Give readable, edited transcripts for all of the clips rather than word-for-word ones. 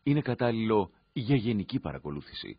είναι κατάλληλο για γενική παρακολούθηση.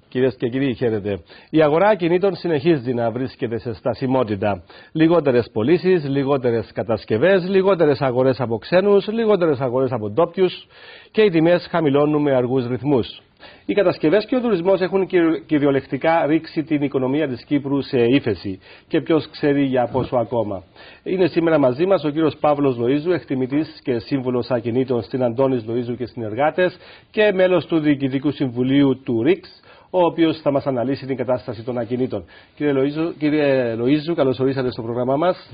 Κυρίες και κύριοι, χαίρετε. Η αγορά ακινήτων συνεχίζει να βρίσκεται σε στασιμότητα. Λιγότερες πωλήσεις, λιγότερες κατασκευές, λιγότερες αγορές από ξένους, λιγότερες αγορές από ντόπιους και οι τιμές χαμηλώνουν με αργούς ρυθμούς. Οι κατασκευές και ο τουρισμός έχουν κυριολεκτικά ρίξει την οικονομία της Κύπρου σε ύφεση. Και ποιος ξέρει για πόσο ακόμα. Είναι σήμερα μαζί μας ο κύριος Παύλος Λοΐζου, εκτιμητής και σύμβουλος ακινήτων στην Αντώνης Λοΐζου και συνεργάτες και μέλος του Διοικητικού Συμβουλίου του ΡΙΚΣ, ο οποίος θα μας αναλύσει την κατάσταση των ακινήτων. Κύριε Λοΐζου, καλώς ορίσατε στο πρόγραμμά μας.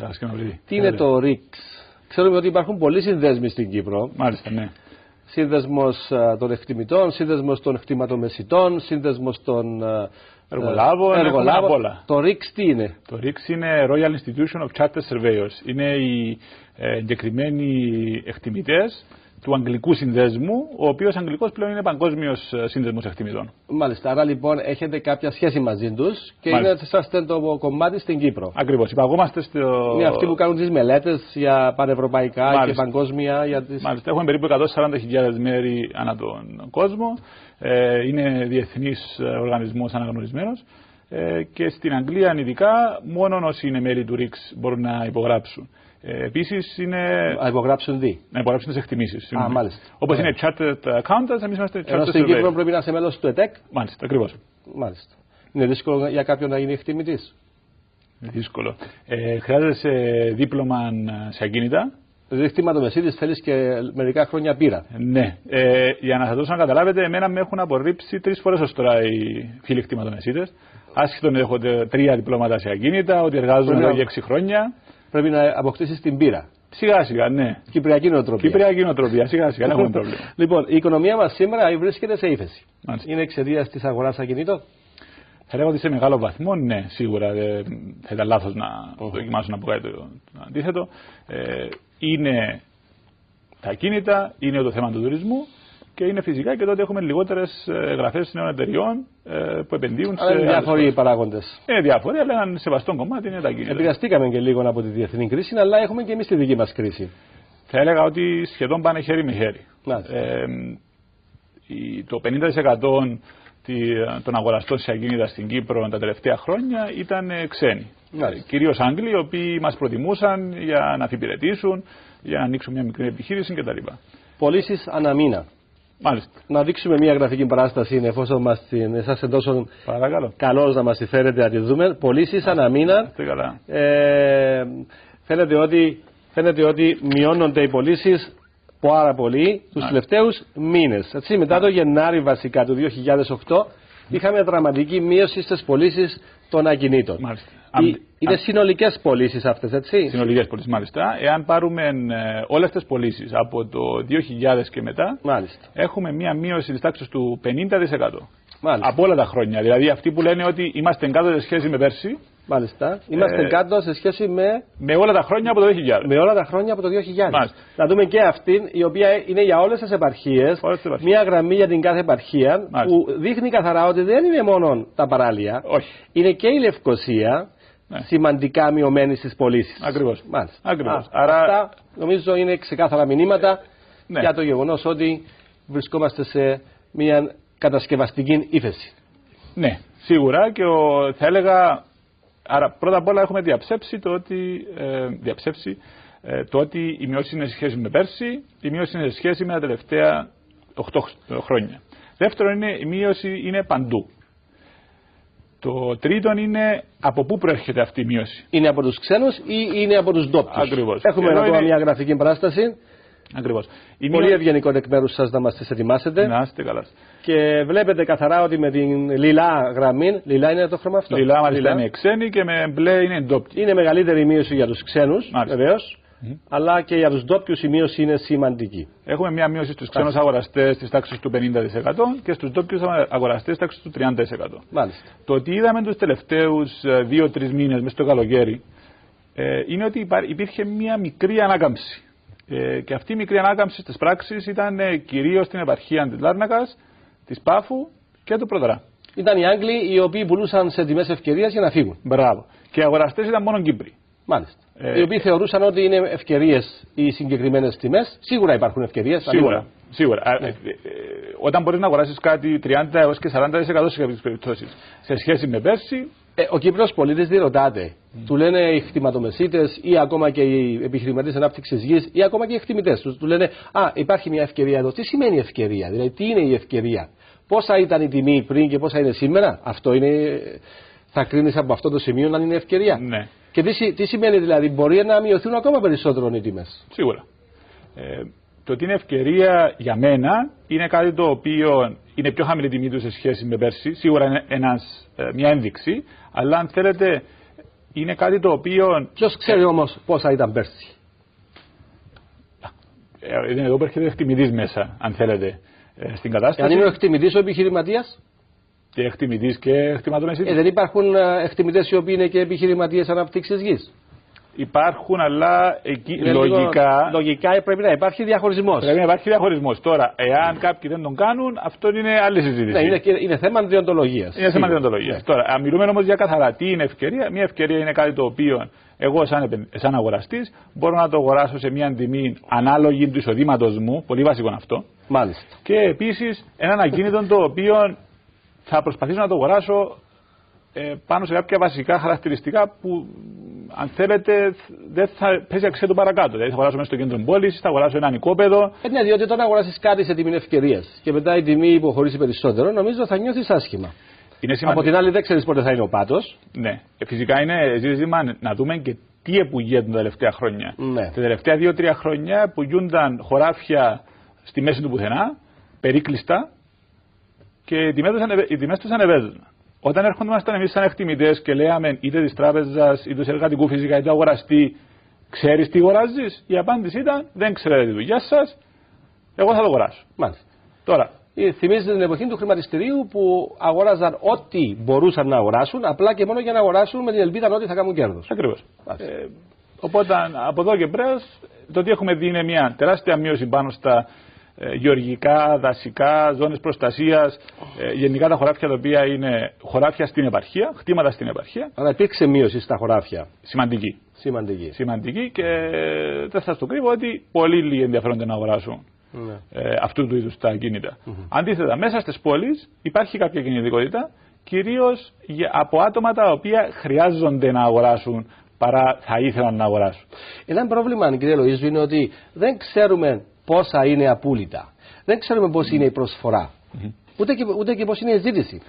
Τι είναι το ΡΙΚΣ? Ξέρουμε ότι υπάρχουν πολλοί συνδέσμοι στην Κύπρο. Μάλιστα, ναι. Σύνδεσμος των εκτιμητών, σύνδεσμος των εκτιματομεσιτών, σύνδεσμος των εργολάβων. Το ΡΙΚΣ τι είναι? Το ΡΙΚΣ είναι Royal Institution of Chartered Surveyors. Είναι οι εγκεκριμένοι εκτιμητές του Αγγλικού Συνδέσμου, ο οποίος Αγγλικός πλέον είναι παγκόσμιος σύνδεσμος εκτιμητών. Μάλιστα, άρα λοιπόν έχετε κάποια σχέση μαζί τους και είσαστε το κομμάτι στην Κύπρο. Ακριβώς, υπαγόμαστε στο... Είναι αυτοί που κάνουν τις μελέτες για πανευρωπαϊκά. Μάλιστα. Και παγκόσμια. Μάλιστα, έχουμε περίπου 140.000 μέρη ανά τον κόσμο. Είναι διεθνής οργανισμός αναγνωρισμένος. Και στην Αγγλία, ειδικά, μόνο όσοι είναι μέλη του ΡΙΚΣ μπορούν να υπογράψουν. Επίσης είναι. Να υπογράψουν τι? Να υπογράψουν τις εκτιμήσεις. Όπως είναι Chartered Accountants, εμείς είμαστε Chartered Surveyors. Στην Κύπρο πρέπει να είσαι μέλος του ΕΤΕΚ. Μάλιστα, ακριβώς. Μάλιστα. Είναι δύσκολο για κάποιον να γίνει εκτιμητής? Δύσκολο. Χρειάζεται δίπλωμα σε ακίνητα. Δηλαδή, εκτιματομεσίτης θέλεις και μερικά χρόνια πείρα. Ναι. Για να σας δώσω να καταλάβετε, εμένα με έχουν απορρίψει 3 φορές ως τώρα οι φίλοι εκτιματομεσίτες. Άσχετον έχω 3 διπλώματα σε ακίνητα, ότι εργάζομαι εδώ για 6 χρόνια. Πρέπει να αποκτήσεις την πείρα. Σιγά σιγά, ναι. Κυπριακή νοοτροπία. Κυπριακή νοοτροπία, σιγά σιγά, δεν έχουμε πρόβλημα. Λοιπόν, η οικονομία μας σήμερα βρίσκεται σε ύφεση. Μάλιστα. Είναι εξαιτίας της αγοράς ακινήτων? Θα λέγω ότι σε μεγάλο βαθμό, ναι, σίγουρα. Θα ήταν λάθος να δοκιμάσω να πω κάτι το αντίθετο. Είναι τα ακίνητα, είναι το θέμα του τουρισμού. Και είναι φυσικά και τότε έχουμε λιγότερες εγγραφές νέων εταιριών που επενδύουν σε. Είναι διάφοροι παράγοντες. Διάφοροι, αλλά ένα σεβαστό κομμάτι είναι τα ακίνητα. Επηρεαστήκαμε και λίγο από τη διεθνή κρίση, αλλά έχουμε και εμείς τη δική μας κρίση. Θα έλεγα ότι σχεδόν πάνε χέρι με χέρι. Το 50% των αγοραστών σε ακίνητα στην Κύπρο τα τελευταία χρόνια ήταν ξένοι. Κυρίως Άγγλοι, οι οποίοι μας προτιμούσαν για να αφιπηρετήσουν, για να ανοίξουν μια μικρή επιχείρηση κτλ. Πωλήσεις ανά μήνα. Μάλιστα. Να δείξουμε μια γραφική παράσταση, εφόσον είσαστε τόσο καλός να μας τη φέρετε να τη δούμε. Πωλήσεις ανά μήνα. Φαίνεται ότι μειώνονται οι πωλήσεις πάρα πολύ τους τελευταίους μήνες. Έτσι, μετά το Γενάρη βασικά του 2008 είχαμε δραματική μείωση στις πωλήσεις των ακινήτων. Είναι συνολικές πωλήσεις αυτές, έτσι. Συνολικές πωλήσεις, μάλιστα. Εάν πάρουμε όλες τις πωλήσεις από το 2000 και μετά, έχουμε μία μείωση της τάξης του 50%. Από όλα τα χρόνια. Δηλαδή αυτοί που λένε ότι είμαστε κάτω σε σχέση με πέρσι. Μάλιστα. Είμαστε κάτω σε σχέση με όλα τα χρόνια από το 2000. Με όλα τα χρόνια από το 2000. Να δούμε και αυτήν, η οποία είναι για όλες τις επαρχίες. Μία γραμμή για την κάθε επαρχία που δείχνει καθαρά ότι δεν είναι μόνο τα παράλια. Όχι. Είναι και η Λευκοσία. Σημαντικά μειωμένη στις πωλήσεις. Ακριβώς. Άρα αυτά νομίζω είναι ξεκάθαρα μηνύματα για το γεγονός ότι βρισκόμαστε σε μια κατασκευαστική ύφεση. Ναι, σίγουρα, και θα έλεγα, άρα πρώτα απ' όλα έχουμε διαψεύσει το ότι η μείωση είναι σε σχέση με πέρσι, η μείωση είναι σε σχέση με τα τελευταία 8 χρόνια. Δεύτερον, η μείωση είναι παντού. Το τρίτον είναι από πού προέρχεται αυτή η μείωση. Είναι από τους ξένους ή είναι από τους ντόπιους? Ακριβώς. Έχουμε ακόμα μια γραφική παράσταση. Ακριβώς. Πολύ ευγενικό εκ μέρους σας να μας τις ετοιμάσετε. Να είστε καλά. Και βλέπετε καθαρά ότι με την λιλά γραμμή, λιλά είναι το χρώμα αυτό. Λιλά μάλιστα είναι ξένοι και με μπλε είναι ντόπιοι. Είναι μεγαλύτερη η μείωση για τους ξένους, βεβαίως. Αλλά και για τους ντόπιους η μείωση είναι σημαντική. Έχουμε μια μείωση στους ξένους αγοραστές της τάξης του 50% και στους ντόπιους αγοραστές της τάξης του 30%. Μάλιστα. Το ότι είδαμε τους τελευταίους 2-3 μήνες μέσα στο καλοκαίρι είναι ότι υπήρχε μια μικρή ανάκαμψη. Και αυτή η μικρή ανάκαμψη στις πράξεις ήταν κυρίως στην επαρχία της Λάρνακας, της Πάφου και του Προδρά. Ήταν οι Άγγλοι οι οποίοι πουλούσαν σε τιμές ευκαιρίας για να φύγουν. Μπράβο. Και οι αγοραστές ήταν μόνο Κύπροι. Μάλιστα. Οι οποίοι θεωρούσαν ότι είναι ευκαιρίες οι συγκεκριμένες τιμές. Σίγουρα υπάρχουν ευκαιρίες. Σίγουρα. Ναι. Όταν μπορείς να αγοράσεις κάτι 30 έως και 40% σε κάποιες περιπτώσεις σε σχέση με πέρσι. Ο Κύπρος πολίτης διερωτάται. Του λένε οι κτηματομεσίτες ή ακόμα και οι επιχειρηματίες ανάπτυξης γης ή ακόμα και οι εκτιμητές τους. Του λένε υπάρχει μια ευκαιρία εδώ. Τι σημαίνει ευκαιρία, δηλαδή τι είναι η ευκαιρία. Πόσα ήταν η τιμή πριν και πόσα είναι σήμερα. Αυτό είναι. Θα κρίνεις από αυτό το σημείο αν είναι ευκαιρία. Ναι. Και τι σημαίνει δηλαδή, μπορεί να μειωθούν ακόμα περισσότερο οι τιμές. Σίγουρα. Το ότι είναι ευκαιρία για μένα είναι κάτι το οποίο είναι πιο χαμηλή τιμή του σε σχέση με πέρσι. Σίγουρα είναι μια ένδειξη, αλλά αν θέλετε είναι κάτι το οποίο. Ποιος ξέρει όμως πόσα ήταν πέρσι. Είναι εδώ που έρχεται ο εκτιμητής μέσα, αν θέλετε, στην κατάσταση. Αν είναι ο εκτιμητής ο επιχειρηματίας. Και εκτιμητής και εκτιματομεσίτης. Δεν υπάρχουν εκτιμητές οι οποίοι είναι και επιχειρηματίες ανάπτυξης γης. Υπάρχουν, αλλά εκεί λογικά. Λογικά πρέπει να υπάρχει διαχωρισμός. Πρέπει να υπάρχει διαχωρισμός. Τώρα, εάν κάποιοι δεν τον κάνουν, αυτό είναι άλλη συζήτηση. Ναι, είναι θέμα διοντολογίας. Είναι θέμα διοντολογίας. Ναι. Τώρα, μιλούμε όμως για καθαρά τι είναι ευκαιρία. Μια ευκαιρία είναι κάτι το οποίο εγώ, σαν αγοραστής, μπορώ να το αγοράσω σε μια τιμή ανάλογη του εισοδήματος μου. Πολύ βασικό αυτό. Μάλιστα. Και επίσης έναν ακίνητο το οποίο θα προσπαθήσω να το αγοράσω πάνω σε κάποια βασικά χαρακτηριστικά που, αν θέλετε, δεν θα πέσει αξία του παρακάτω. Δηλαδή, θα αγοράσω μέσα στο κέντρο πόλης, θα αγοράσω ένα νοικόπεδο. Ναι, διότι όταν αγοράσεις κάτι σε τιμή ευκαιρίας και μετά η τιμή υποχωρήσει περισσότερο, νομίζω θα νιώθεις άσχημα. Από την άλλη, δεν ξέρεις πότε θα είναι ο πάτος. Ναι, φυσικά είναι ζήτημα να δούμε και τι επουλγείται τα τελευταία χρόνια. Ναι. Τα τελευταία 2-3 χρόνια πουλούνταν χωράφια στη μέση του πουθενά, περίκλειστα, και οι τιμές τους ανεβαίνουν. Όταν έρχονταν εμείς σαν εκτιμητές και λέγαμε είτε της τράπεζας είτε του εργατικού φυσικά είτε του αγοραστή, ξέρεις τι αγοράζεις, η απάντηση ήταν δεν ξέρετε τη δουλειά σας, εγώ θα το αγοράσω. Μάλιστα. Τώρα, θυμίζεται την εποχή του χρηματιστηρίου που αγοράζαν ό,τι μπορούσαν να αγοράσουν, απλά και μόνο για να αγοράσουν με την ελπίδα ότι θα κάνουν κέρδος. Ακριβώς. Οπότε από εδώ και πέρα, το τι έχουμε δει είναι μια τεράστια μείωση πάνω στα γεωργικά, δασικά, ζώνες προστασίας, γενικά τα χωράφια τα οποία είναι χωράφια στην επαρχία, χτήματα στην επαρχία. Αλλά υπήρξε μείωση στα χωράφια. Σημαντική και δεν θα σας το κρύβω ότι πολύ λίγοι ενδιαφέρονται να αγοράσουν αυτού του είδους τα ακίνητα. Αντίθετα, μέσα στις πόλεις υπάρχει κάποια κινητικότητα, κυρίως από άτομα τα οποία χρειάζονται να αγοράσουν παρά θα ήθελαν να αγοράσουν. Ένα πρόβλημα, κύριε Λοΐζου, είναι ότι δεν ξέρουμε πόσα είναι απούλητα. Δεν ξέρουμε πώς είναι η προσφορά. Ούτε και πώς είναι η ζήτηση.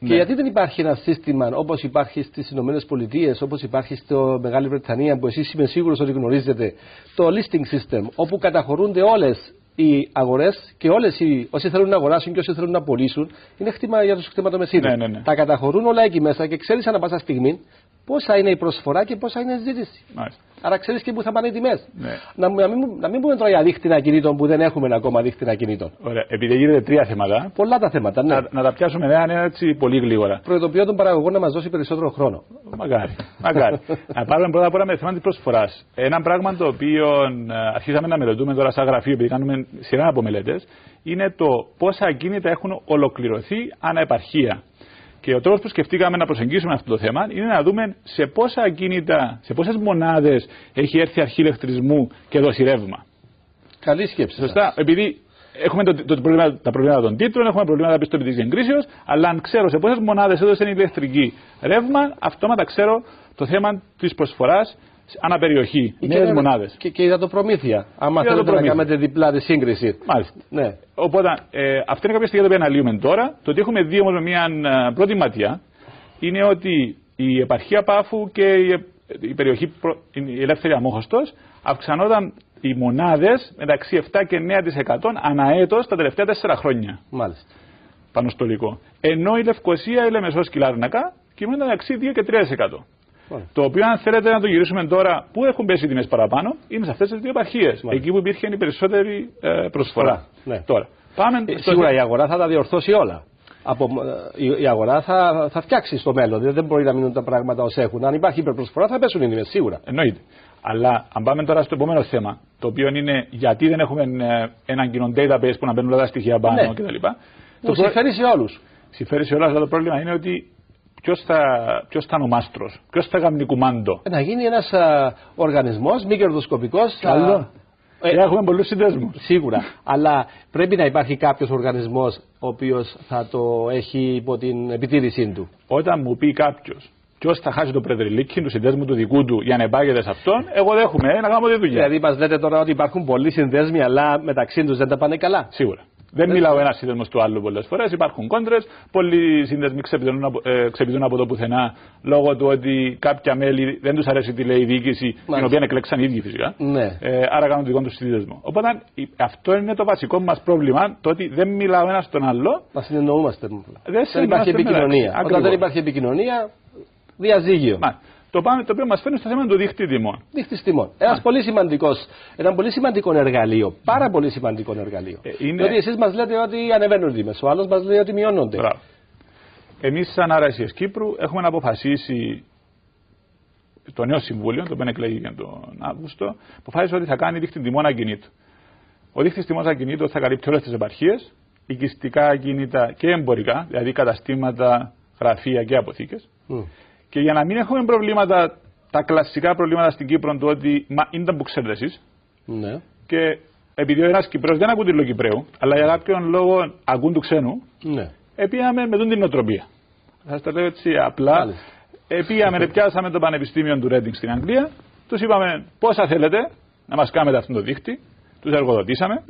Και γιατί δεν υπάρχει ένα σύστημα όπως υπάρχει στις Ηνωμένες Πολιτείες, όπως υπάρχει στο Μεγάλη Βρετανία, που εσείς είμαι σίγουρος ότι γνωρίζετε, το listing system, όπου καταχωρούνται όλες οι αγορές και όσοι θέλουν να αγοράσουν και όσοι θέλουν να πωλήσουν, είναι χτήμα για τους κτηματομεσίτες. Ναι. Τα καταχωρούν όλα εκεί μέσα και ξέρεις ανά πάσα στιγμή πόσα είναι η προσφορά και πόσα είναι η ζήτηση. Μάλιστα. Άρα ξέρεις και πού θα πάνε οι τιμές. Ναι. Να μην πούμε τώρα για δίκτυα κινήτων που δεν έχουμε ακόμα δίκτυα κινήτων. Ωραία. Επειδή γίνεται τρία θέματα. Πολλά τα θέματα, ναι. Να τα πιάσουμε έτσι πολύ γλίγορα. Προειδοποιώ τον παραγωγό να μας δώσει περισσότερο χρόνο. Μακάρι. Να πάρουμε πρώτα απ' όλα με θέμα της προσφοράς. Ένα πράγμα το οποίο αρχίσαμε να μελετούμε τώρα σαν γραφείο, επειδή κάνουμε σειρά από μελέτες, είναι το πόσα ακίνητα έχουν ολοκληρωθεί ανά επαρχία. Και ο τρόπος που σκεφτήκαμε να προσεγγίσουμε αυτό το θέμα είναι να δούμε σε πόσα ακίνητα, σε πόσες μονάδες έχει έρθει αρχή ηλεκτρισμού και δώσει ρεύμα. Καλή σκέψη. Σωστά. Επειδή έχουμε τα προβλήματα των τίτλων, έχουμε προβλήματα πιστοποιητικής εγκρίσεως, αλλά αν ξέρω σε πόσες μονάδες έδωσε η ηλεκτρική ρεύμα, αυτόματα ξέρω το θέμα της προσφοράς ανά περιοχή, νέες μονάδες. Και υδατοπρομήθεια. Άμα θέλετε να κάνετε διπλά τη σύγκριση. Μάλιστα. Ναι. Οπότε, αυτά είναι κάποια στοιχεία που αναλύουμε τώρα. Το ότι έχουμε δει όμως με μια πρώτη ματιά είναι ότι η επαρχία Πάφου και η περιοχή η ελεύθερη Αμόχωστος αυξανόταν οι μονάδες μεταξύ 7 και 9% ανά έτος τα τελευταία 4 χρόνια. Μάλιστα. Πάνω στο υλικό. Ενώ η Λευκοσία, η Λεμεσός και η Λάρνακα κυμαίνονταν μεταξύ 2 και 3%. Το οποίο, αν θέλετε να το γυρίσουμε τώρα, πού έχουν πέσει οι τιμές παραπάνω, είναι σε αυτές τις δύο επαρχίες. Εκεί που υπήρχε η περισσότερη προσφορά. Ναι. Τώρα, πάμε σίγουρα η αγορά θα τα διορθώσει όλα. η αγορά θα φτιάξει στο μέλλον. Δηλαδή δεν μπορεί να μείνουν τα πράγματα ως έχουν. Αν υπάρχει υπερπροσφορά θα πέσουν οι τιμές, σίγουρα. Εννοείται. Αλλά αν πάμε τώρα στο επόμενο θέμα, το οποίο είναι γιατί δεν έχουμε έναν κοινό database που να μπαίνουν όλα τα στοιχεία πάνω κτλ. Το συμφέρει σε όλους. Συμφέρει σε όλους, αλλά το πρόβλημα είναι ότι ποιος θα είναι ο μάστρος, ποιος θα κάνει κουμάντο. Να γίνει ένας οργανισμός μη κερδοσκοπικός. Έχουμε πολλούς συνδέσμους. Σίγουρα. Αλλά πρέπει να υπάρχει κάποιος οργανισμός ο οποίος θα το έχει υπό την επιτήρησή του. Όταν μου πει κάποιος ποιος θα χάσει το πρεδριλίκι του συνδέσμου του δικού του για να υπάγεται σε αυτόν, εγώ δέχομαι να κάνω τη δουλειά. Δηλαδή, μας λέτε τώρα ότι υπάρχουν πολλοί συνδέσμοι, αλλά μεταξύ τους δεν τα πάνε καλά. Σίγουρα. Δεν μιλάω ένα σύνδεσμο του άλλου πολλές φορές. Υπάρχουν κόντρες. Πολλοί σύνδεσμοι ξεπηδούν από το πουθενά λόγω του ότι κάποια μέλη δεν τους αρέσει τι λέει η διοίκηση, την οποία εκλέξαν οι ίδιοι φυσικά. Ναι. Άρα κάνουν δικό του σύνδεσμο. Οπότε αυτό είναι το βασικό μας πρόβλημα, το ότι δεν μιλάω ένα στον άλλο. Μα συνεννοούμαστε. Δεν υπάρχει επικοινωνία. Όταν δεν υπάρχει επικοινωνία, διαζύγιο. Το οποίο μας φέρνει στο θέμα του δίχτυ τιμών. Δίχτυ τιμών. Ένα πολύ σημαντικό εργαλείο. Πάρα πολύ σημαντικό εργαλείο. Διότι εσείς μας λέτε ότι ανεβαίνουν οι τιμές. Ο άλλος μας λέει ότι μειώνονται. Εμείς, σαν RICS Κύπρου, έχουμε αποφασίσει το νέο συμβούλιο, το οποίο εκλέγηκε τον Αύγουστο, αποφάσισε ότι θα κάνει δίχτυ τιμών ακινήτου. Ο δίχτυς τιμών ακινήτου θα καλύπτει όλες τις επαρχίες, οικιστικά ακίνητα και εμπορικά, δηλαδή καταστήματα, γραφεία και αποθήκες. Και για να μην έχουμε προβλήματα, τα κλασικά προβλήματα στην Κύπρο, το ότι ήταν που ξέρετε εσείς, και επειδή ο ένας Κυπρέος δεν ακούν τη Λογικυπρέου, αλλά για κάποιον λόγο ακούν του ξένου, επήγαμε με την νοοτροπία. Θα σας το λέω έτσι απλά. Επήγαμε, πιάσαμε το Πανεπιστήμιο του Ρέντινγκ στην Αγγλία, τους είπαμε πόσα θέλετε να μας κάνετε αυτό το δίχτυ, τους εργοδοτήσαμε,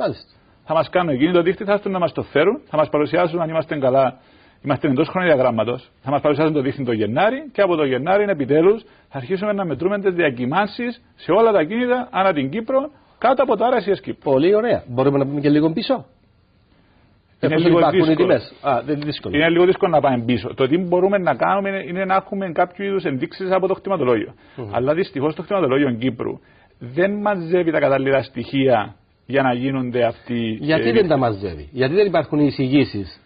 θα μας κάνουν εκείνη το δίχτυ, θα έρθουν να μας το φέρουν, θα μας παρουσιάσουν αν είμαστε καλά. Είμαστε εντός χρονοδιαγράμματος. Θα μας παρουσιάσουν το δίχτυ το Γενάρη και από το Γενάρη επιτέλους θα αρχίσουμε να μετρούμε τις διακυμάνσεις σε όλα τα κίνητα ανά την Κύπρο κάτω από το RICS Κύπρου. Πολύ ωραία. Μπορούμε να πούμε και λίγο πίσω. Είναι λίγο δύσκολο. Είναι λίγο δύσκολο να πάμε πίσω. Το τι μπορούμε να κάνουμε είναι να έχουμε κάποιο είδους ενδείξεις από το κτηματολόγιο. Αλλά δυστυχώς το κτηματολόγιο Κύπρου δεν μαζεύει τα κατάλληλα στοιχεία για να γίνονται αυτοί. Γιατί δεν τα μαζεύει, γιατί δεν υπάρχουν οι εισηγήσεις.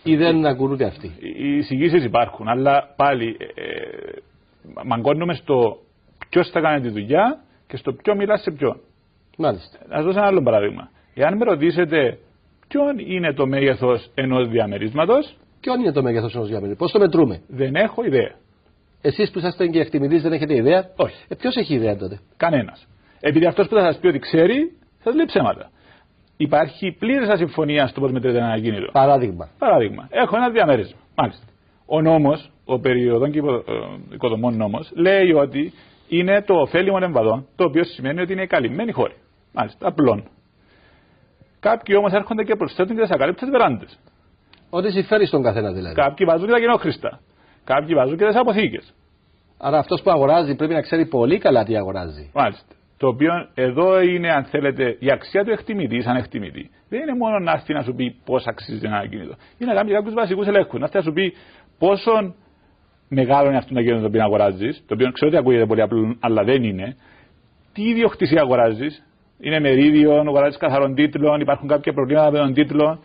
Ή δεν ακουρούνται αυτοί. Οι εισηγήσεις υπάρχουν, αλλά πάλι μαγκώνουμε στο ποιος θα κάνει τη δουλειά και στο ποιο μιλά σε ποιον. Μάλιστα. Να δώσω ένα άλλο παράδειγμα. Εάν με ρωτήσετε ποιον είναι το μέγεθος ενός διαμερίσματος. Ποιον είναι το μέγεθος ενός διαμερίσματος, πώς το μετρούμε. Δεν έχω ιδέα. Εσείς που είσαστε και εκτιμητής δεν έχετε ιδέα. Όχι. Ποιος έχει ιδέα τότε. Κανένας. Επειδή αυτός που θα σας πει ότι ξέρει, θα λέει ψέματα. Υπάρχει πλήρης ασυμφωνία στο πώς μετρείται ένα ακίνητο. Παράδειγμα. Έχω ένα διαμέρισμα. Μάλιστα. Ο νόμος, ο περιοδών και οικοδομών νόμος, λέει ότι είναι το ωφέλιμο εμβαδόν, το οποίο σημαίνει ότι είναι καλυμμένη χώρη. Μάλιστα. Απλών. Κάποιοι όμως έρχονται και προσθέτουν και τις ακαλύπτες βεράντες. Ό,τι συμφέρει στον καθένα δηλαδή. Κάποιοι βάζουν και τα κοινόχρηστα. Κάποιοι βάζουν και τις αποθήκες. Άρα αυτός που αγοράζει πρέπει να ξέρει πολύ καλά τι αγοράζει. Μάλιστα. Το οποίο εδώ είναι, αν θέλετε, η αξία του εκτιμητή, σαν εκτιμητή. Δεν είναι μόνο να έρθει να σου πει πώς αξίζει ένα ακίνητο. Είναι να κάνει κάποιους βασικούς ελέγχους. Να έρθει να σου πει πόσο μεγάλο είναι αυτό το ακίνητο το οποίο αγοράζεις, το οποίο ξέρω ότι ακούγεται πολύ απλό, αλλά δεν είναι. Τι ιδιοκτησία αγοράζεις, είναι μερίδιο, αγοράζεις καθαρών τίτλων, υπάρχουν κάποια προβλήματα με τον τίτλο,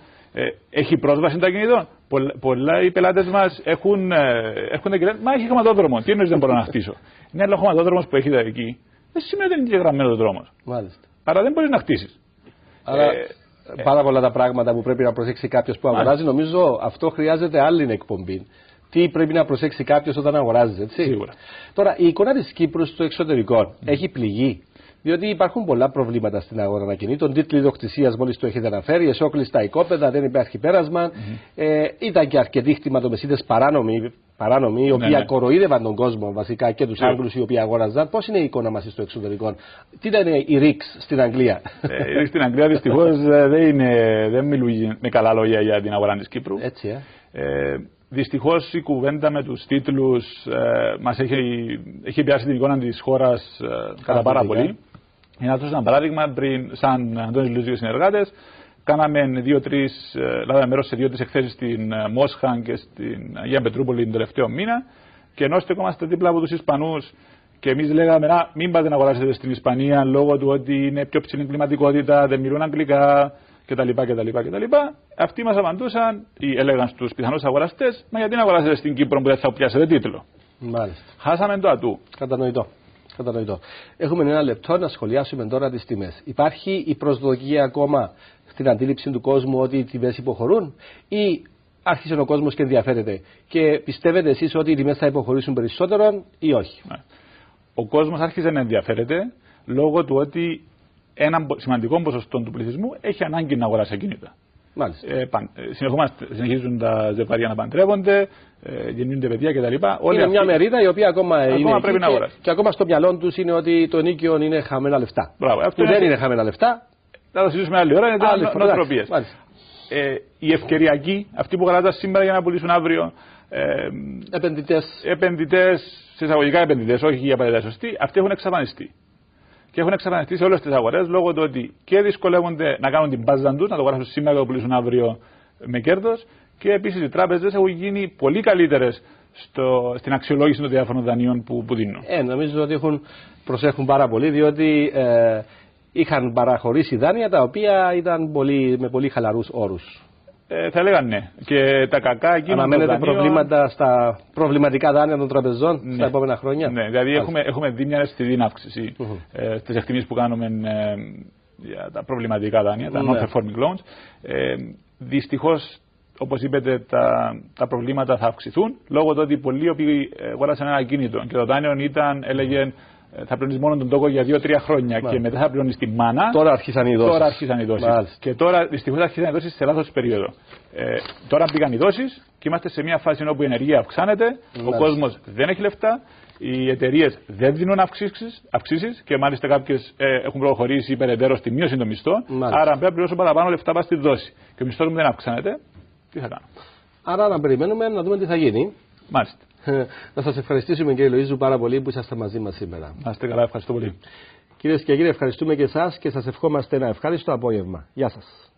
έχει πρόσβαση το ακίνητο. Πολλοί πελάτες μας έρχονται και λένε μα έχει χωματόδρομο. Τι εννοείς δεν μπορώ να χτίσω. Είναι ένα χωματόδρομος που έχετε εκεί. Δεν σημαίνει ότι είναι διαγραμμένο ο δρόμος. Μάλιστα. Άρα δεν μπορείς να χτίσεις. Άρα πάρα πολλά τα πράγματα που πρέπει να προσέξει κάποιος που αγοράζει, νομίζω αυτό χρειάζεται άλλη εκπομπή. Τι πρέπει να προσέξει κάποιος όταν αγοράζει, έτσι. Σίγουρα. Τώρα, η εικόνα της Κύπρου στο εξωτερικό έχει πληγεί. Διότι υπάρχουν πολλά προβλήματα στην αγορά ακινήτων. Τίτλοι ιδιοκτησίας, μόλις το έχετε αναφέρει, εσόκλειστα οικόπεδα, δεν υπάρχει πέρασμα. Ήταν και αρκετοί χτιματομεσίτες παράνομοι, οι οποίοι κοροϊδεύαν τον κόσμο βασικά και τους Άγγλους οι οποίοι αγόραζαν. Πώς είναι η εικόνα μας στο εξωτερικό, τι ήταν η ρίξ στην Αγγλία. Η ρίξ στην Αγγλία δυστυχώς δεν μιλούν με καλά λόγια για την αγορά της Κύπρου. Έτσι, Δυστυχώς η κουβέντα με τους τίτλους μας έχει πιάσει την εικόνα της χώρας κατά πάρα πολύ. Για να δώσω ένα παράδειγμα, πριν, σαν Αντώνης Λουζίου και συνεργάτες, λάβαμε μέρος σε 2-3 εκθέσεις στην Μόσχα και στην Αγία Πετρούπολη τον τελευταίο μήνα. Και ενώ στεκόμαστε δίπλα από τους Ισπανούς και εμείς λέγαμε μην πάτε να αγοράσετε στην Ισπανία λόγω του ότι είναι πιο ψηλή κλιματικότητα, δεν μιλούν αγγλικά κτλ. Αυτοί μας απαντούσαν ή έλεγαν στους πιθανούς αγοραστές, μα γιατί να αγοράσετε στην Κύπρο που δεν θα πιάσετε τίτλο. Μάλιστα. Χάσαμε το ατού. Κατανοητό. Έχουμε ένα λεπτό να σχολιάσουμε τώρα τις τιμές. Υπάρχει η προσδοκία ακόμα στην αντίληψη του κόσμου ότι οι τιμές υποχωρούν, ή άρχισε ο κόσμος και ενδιαφέρεται? Και πιστεύετε εσείς ότι οι τιμές θα υποχωρήσουν περισσότερο ή όχι? Ναι. Ο κόσμος άρχισε να ενδιαφέρεται λόγω του ότι ένα σημαντικό ποσοστό του πληθυσμού έχει ανάγκη να αγοράσει ακίνητα. Συνεχίζουν τα ζευγάρια να παντρεύονται, γεννιούνται παιδιά κτλ. Είναι μια μερίδα η οποία ακόμα είναι πρέπει να αγοράσει. Και ακόμα στο μυαλό τους είναι ότι το νοίκιο είναι χαμένα λεφτά. Που δεν είναι χαμένα λεφτά. Θα το συζητήσουμε άλλη ώρα, είναι νοοτροπίες. Οι ευκαιριακοί, αυτοί που κρατάς σήμερα για να πουλήσουν αύριο, επενδυτές, σε εισαγωγικά επενδυτές, όχι για απαραίτητα σωστοί, αυτοί έχουν εξαφανιστεί. Και έχουν εξαφανιστεί σε όλες τις αγορές λόγω του ότι και δυσκολεύονται να κάνουν την μπάζα τους, να το αγοράσουν σήμερα και να το πουλήσουν αύριο με κέρδος. Και επίσης οι τράπεζες έχουν γίνει πολύ καλύτερες στην αξιολόγηση των διάφορων δανείων που δίνουν. Νομίζω ότι προσέχουν πάρα πολύ, διότι είχαν παραχωρήσει δάνεια τα οποία ήταν με πολύ χαλαρούς όρους. Θα έλεγαν ναι. Και τα κακά εκείνων. Αναμένετε προβλήματα στα προβληματικά δάνεια των τραπεζών στα επόμενα χρόνια? Ναι, δηλαδή έχουμε δει μια αισθητή αύξηση στις εκτιμήσεις που κάνουμε για τα προβληματικά δάνεια, τα non-performing loans. Δυστυχώς, όπως είπετε, τα προβλήματα θα αυξηθούν λόγω του ότι πολλοί οποίοι αγοράσαν ένα ακίνητο και το δάνειο έλεγε θα πληρώνεις μόνο τον τόκο για 2-3 χρόνια και μετά θα πληρώνεις τη μάνα. Τώρα αρχίσαν οι δόσεις. Και τώρα δυστυχώς αρχίσαν οι δόσεις σε λάθος περίοδο. Τώρα μπήκαν οι δόσεις και είμαστε σε μια φάση όπου η ενεργεία αυξάνεται, ο κόσμος δεν έχει λεφτά, οι εταιρείες δεν δίνουν αυξήσεις και μάλιστα κάποιες έχουν προχωρήσει περαιτέρω στη μείωση των μισθών. Άρα, αν πρέπει να πληρώσω παραπάνω λεφτά πας στη δόση και ο μισθός μου δεν αυξάνεται, τι θα κάνω? Άρα, να περιμένουμε να δούμε τι θα γίνει. Μάλιστα. Να σας ευχαριστήσουμε, κύριε Λοΐζου, πάρα πολύ που είσαστε μαζί μας σήμερα. Να είστε καλά, ευχαριστώ πολύ. Κυρίες και κύριοι, ευχαριστούμε και εσάς και σας ευχόμαστε ένα ευχάριστο απόγευμα. Γεια σας.